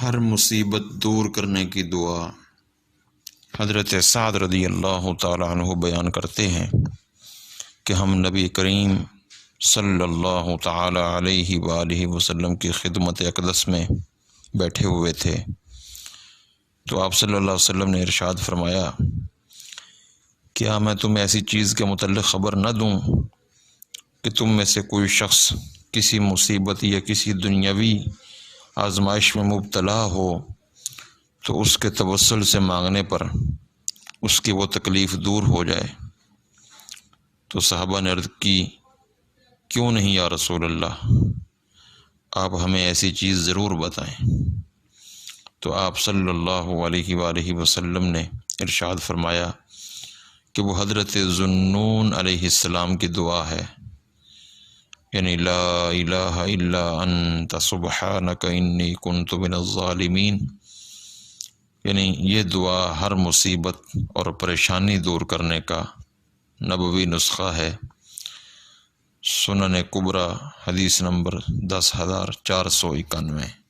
ہر مصیبت دور کرنے کی دعا۔ حضرت سعد رضی اللہ تعالیٰ عنہ بیان کرتے ہیں کہ ہم نبی کریم صلی اللہ تعالیٰ علیہ وآلہ وسلم کی خدمت اقدس میں بیٹھے ہوئے تھے تو آپ صلی اللہ علیہ وسلم نے ارشاد فرمایا، کیا میں تمہیں ایسی چیز کے متعلق خبر نہ دوں کہ تم میں سے کوئی شخص کسی مصیبت یا کسی دنیاوی آزمائش میں مبتلا ہو تو اس کے توسل سے مانگنے پر اس کی وہ تکلیف دور ہو جائے۔ تو صحابہ نے عرض کی، کیوں نہیں یا رسول اللہ، آپ ہمیں ایسی چیز ضرور بتائیں۔ تو آپ صلی اللہ علیہ وآلہ وسلم نے ارشاد فرمایا کہ وہ حضرت ذوالنون علیہ السلام کی دعا ہے، یعنی لا الہ الا انت سبحانک انی کنت من الظالمین، یعنی یہ دعا ہر مصیبت اور پریشانی دور کرنے کا نبوی نسخہ ہے۔ سنن کبریٰ حدیث نمبر 10,491۔